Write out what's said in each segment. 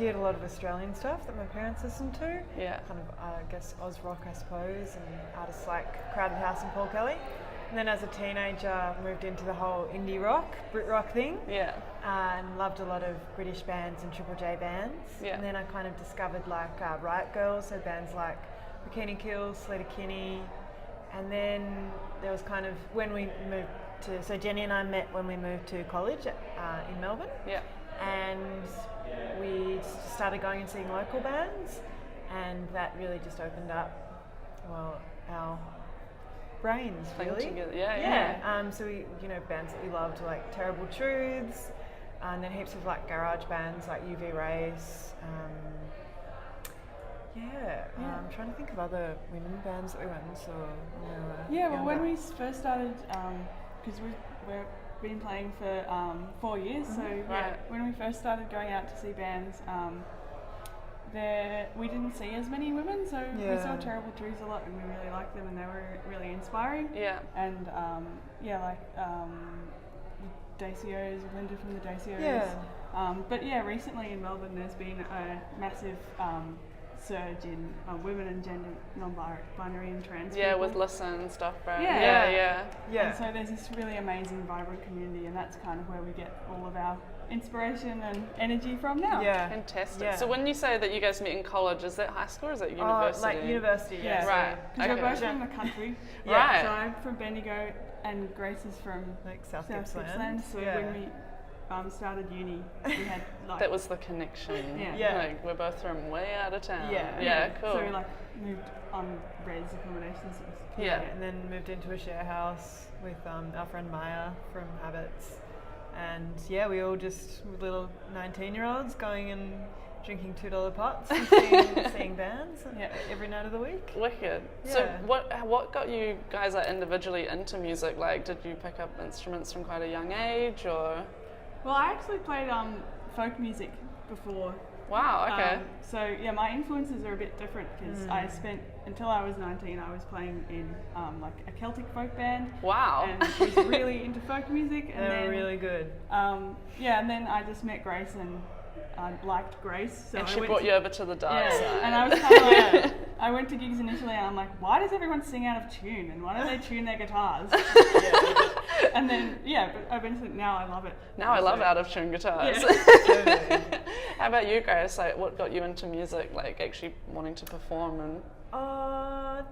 heard a lot of Australian stuff that my parents listened to. Yeah. Kind of, I guess, Oz rock, I suppose, and artists like Crowded House and Paul Kelly. And then as a teenager, moved into the whole indie rock, Brit rock thing. Yeah. And loved a lot of British bands and Triple J bands. Yeah. And then I kind of discovered like Riot Girls, so bands like Bikini Kill, Sleater Kinney. And then there was kind of, when we moved to, so Jenny and I met when we moved to college in Melbourne. Yeah. And we started going and seeing local bands, and that really just opened up, well, our brains, really. Together. Yeah. So we, bands that we loved, like Terrible Truths, and then heaps of like garage bands like UV Race. I'm trying to think of other women bands that we went and saw when we were younger. When we first started, because we've been playing for 4 years, so when we first started going out to see bands, we didn't see as many women, so we saw Terrible Truths a lot, and we really liked them, and they were really inspiring. Yeah. And the Dacios, Linda from the Dacios. Yeah. Recently in Melbourne, there's been a massive surge in women and gender non-binary and trans people. With Listen and stuff, right? Yeah. Yeah. And so there's this really amazing, vibrant community, and that's kind of where we get all of our inspiration and energy from now. Yeah. Fantastic. Yeah. So when you say that you guys met in college, is that high school or is that university? Like university, yeah. Right. Because we're both from the country. Right. So I'm from Bendigo and Grace is from Like South Gippsland. So when we started uni, we had like... That was the connection. Yeah. Like, we're both from way out of town. Yeah. Cool. So we moved on res accommodations. Yeah. And then moved into a share house with our friend Maya from Habits. And we all just little 19-year-olds going and drinking $2 pots and seeing bands every night of the week. Wicked. Yeah. So what got you guys individually into music? Like, did you pick up instruments from quite a young age, or? Well, I actually played folk music before. Wow, okay. My influences are a bit different because I spent, until I was 19, I was playing in like a Celtic folk band. Wow. And was really into folk music. And they were really good. And then I just met Grace and I liked Grace. So and she brought you over to the dark side. And I was kind of like, I went to gigs initially and I'm like, why does everyone sing out of tune? And why don't they tune their guitars? And then, but eventually now I love it. Now I love out of tune guitars. Totally. How about you, Grace? Like, what got you into music? Like, actually wanting to perform and?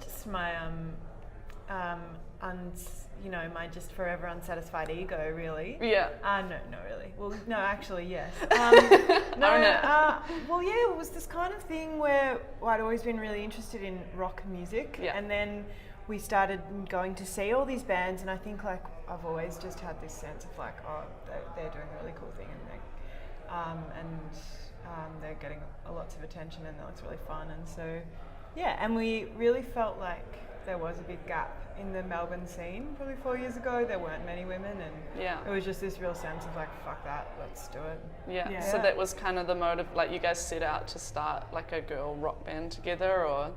Just my my just forever unsatisfied ego, really. Yeah. No, not really. Well, no, actually, yes. It was this kind of thing where I'd always been really interested in rock music, and then we started going to see all these bands, and I think like I've always just had this sense of like, they're doing a really cool thing, and they're getting lots of attention, and that looks really fun, and so and we really felt like there was a big gap in the Melbourne scene. Probably 4 years ago, there weren't many women, and it was just this real sense of like, fuck that, let's do it. Yeah. So that was kind of the motive. Like, you guys set out to start like a girl rock band together, or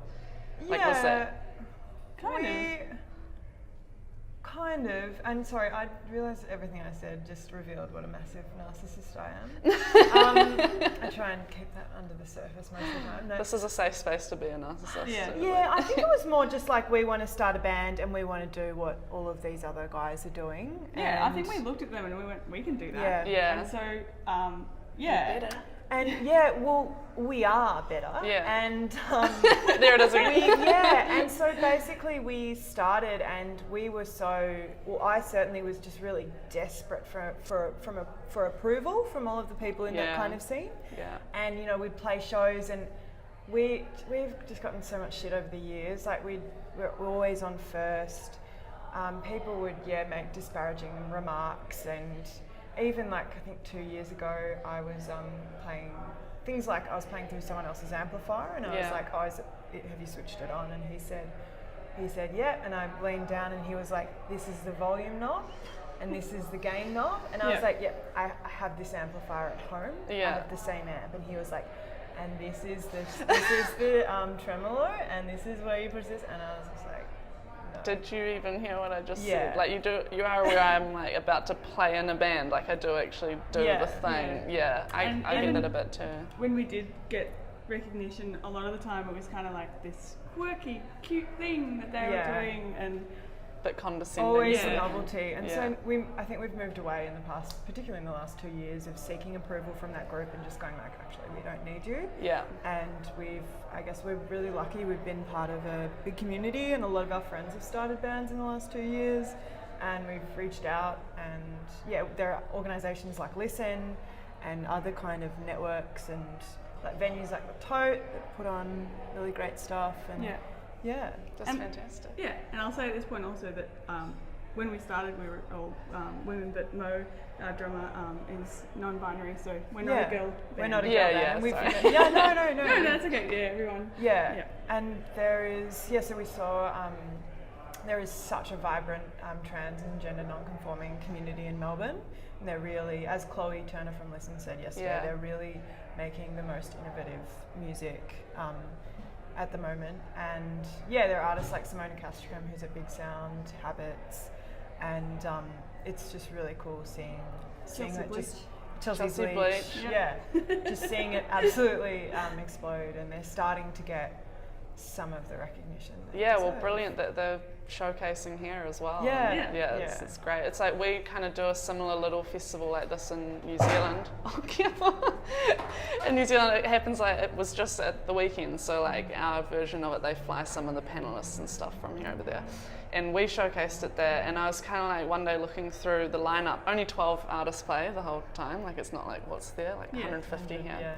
like was that? Kind of. And sorry, I realised everything I said just revealed what a massive narcissist I am. I try and keep that under the surface most of the time. No. This is a safe space to be a narcissist. Yeah, I think it was more just like we want to start a band and we want to do what all of these other guys are doing. Yeah, I think we looked at them and we went, we can do that. Yeah. And so, Better. And we are better. Yeah. And there it is again. and so basically we started, and we were I certainly was just really desperate for approval from all of the people in that kind of scene. Yeah. And we'd play shows, and we've just gotten so much shit over the years. Like we're always on first. People would make disparaging remarks, and even like I think 2 years ago, I was playing things like I was playing through someone else's amplifier, and I was like, have you switched it on? And he said, yeah. And I leaned down, and he was like, this is the volume knob, and this is the gain knob. And I was like, I have this amplifier at home. I have the same amp. And he was like, and this is the tremolo, and this is where you put this. And I was just like, Did you even hear what I just Yeah. said? Like you are aware I'm like about to play in a band. Like I do actually do Yeah. the thing. Yeah, I get And that a bit too. when we did get recognition, a lot of the time it was kind of like this quirky, cute thing that they Yeah. were doing, and Bit condescending. Always Yeah. a novelty. And Yeah. so I think we've moved away in the past, particularly in the last 2 years, of seeking approval from that group and just going like, actually, we don't need you. Yeah. And I guess we're really lucky. We've been part of a big community, and a lot of our friends have started bands in the last 2 years. And we've reached out, and yeah, there are organisations like Listen and other kind of networks and like venues like the Tote that put on really great stuff. And yeah. That's And- fantastic. yeah. And I'll say at this point also that when we started, we were all women, but Mo, our drummer, is non-binary, so we're not a girl band. We're not a girl Yeah, band. yeah, And we've- sorry. yeah, no. No, that's okay. Yeah, everyone. Yeah. And there is, so we saw, there is such a vibrant trans and gender non-conforming community in Melbourne. And they're really, as Chloe Turner from Listen said yesterday, Yeah. they're really making the most innovative music at the moment. And yeah, there are artists like Simona Castrom, who's at Big Sound, Habits, and it's just really cool seeing Chelsea that Bleach. just Chelsea Chelsea Bleach, Bleach. yeah, just seeing it absolutely explode, and they're starting to get some of the recognition. they Yeah, well, deserve. brilliant that they're showcasing here as well. Yeah. And Yeah. It's great. It's like we kind of do a similar little festival like this in New Zealand. Oh, careful. In New Zealand, it happens like it was just at the weekend. So like our version of it, they fly some of the panelists and stuff from here over there. And we showcased it there, and I was kind of like one day looking through the lineup. Only 12 artists play the whole time. Like it's not like what's there, like 150 here. Yeah.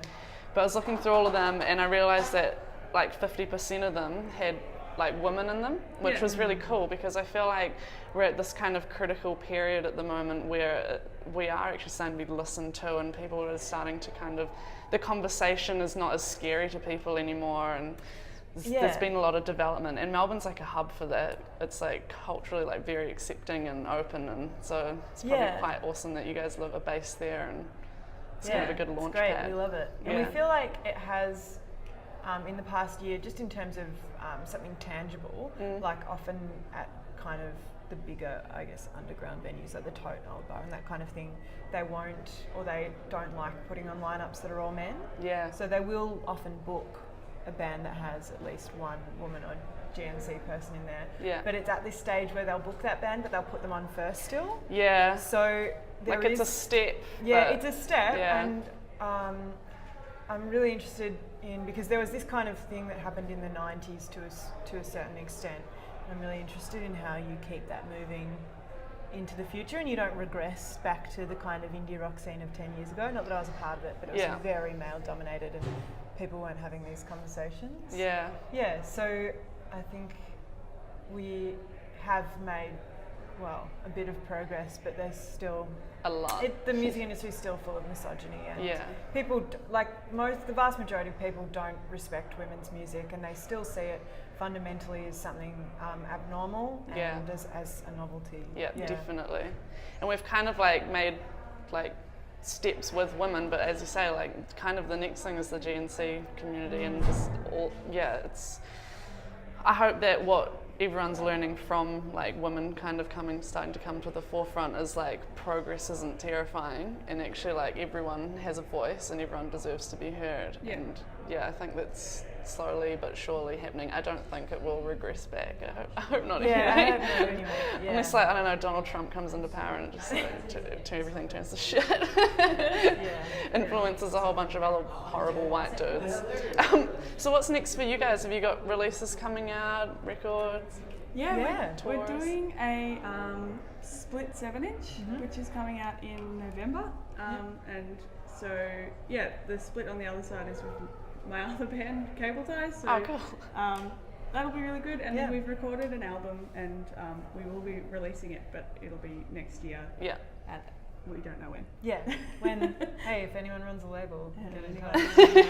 But I was looking through all of them, and I realised that like 50% of them had like women in them, which was really cool, because I feel like we're at this kind of critical period at the moment where we are actually starting to be listened to, and people are starting to kind of, the conversation is not as scary to people anymore, and there's been a lot of development, and Melbourne's like a hub for that. It's like culturally like very accepting and open, and so it's probably quite awesome that you guys are based there, and it's kind of a good launch it's great. pad. We love it, and we feel like it has, in the past year, just in terms of something tangible, like often at kind of the bigger, I guess, underground venues like the Tote and Old Bar and that kind of thing, they won't, or they don't like putting on lineups that are all men. Yeah. So they will often book a band that has at least one woman or GNC person in there. Yeah. But it's at this stage where they'll book that band, but they'll put them on first still. Yeah. So there Like is, it's a step. yeah, but- it's a step, yeah. and I'm really interested in, because there was this kind of thing that happened in the 90s to a certain extent. I'm really interested in how you keep that moving into the future, and you don't regress back to the kind of indie rock scene of 10 years ago. Not that I was a part of it, but it was very male dominated, and people weren't having these conversations. Yeah. Yeah, so I think we have made, well, a bit of progress, but there's still A lot. the music industry is still full of misogyny, and Yeah. people the vast majority of people don't respect women's music, and they still see it fundamentally as something abnormal and as a novelty. Yeah, definitely. And we've kind of like made like steps with women, but as you say, like kind of the next thing is the GNC community, and just all, it's, I hope that what everyone's learning from like women kind of starting to come to the forefront is like progress isn't terrifying, and actually like everyone has a voice and everyone deserves to be heard. And I think that's slowly but surely happening. I don't think it will regress back. I hope not. Yeah, I anyway. hope not anyway. Yeah. Unless like, I don't know, Donald Trump comes into power and it just like, everything turns to shit. Influences a whole bunch of other horrible white dudes. So what's next for you guys? Have you got releases coming out, records? Yeah, we're Tours. doing a split 7-inch, which is coming out in November. And so, the split on the other side is with my other band, Cable Ties. So, Oh, cool. That'll be really good. And Yeah. then we've recorded an album, and we will be releasing it, but it'll be next year. Yeah. We don't know when. Yeah, when, hey, if anyone runs a label, get in anyone.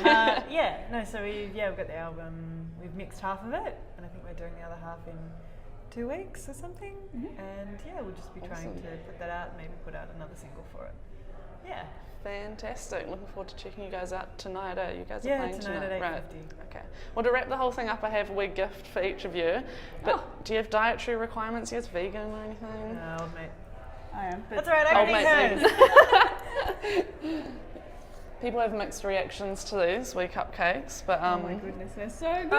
touch. So we've got the album, we've mixed half of it, and I think we're doing the other half in 2 weeks or something. And we'll just be trying Awesome. to put that out and maybe put out another single for it. Yeah. Fantastic. Looking forward to checking you guys out tonight. You guys are Yeah, playing tonight at Right. 8:50. Okay. Well, to wrap the whole thing up, I have a wee gift for each of you. But do you have dietary requirements? You guys vegan or anything? No, old mate. I am. But That's alright, I Old can mate's eat vegan. hers. People have mixed reactions to these wee cupcakes, but oh my goodness, they're so good.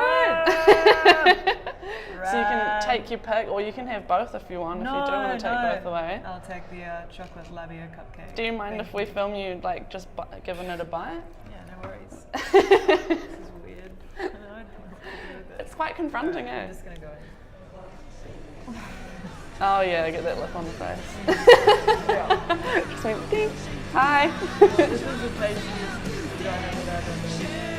so you can take your pick, or you can have both if you want. If you do want to take both away. I'll take the chocolate labia cupcake. Do you mind if we film you like just giving it a bite? Yeah, no worries. This is weird. I don't know what to do with it. It's quite confronting, I'm eh? just gonna go in. Oh yeah, get that lip on the face. Yeah. Just went, ding. Hi. This is the place you used to go over there.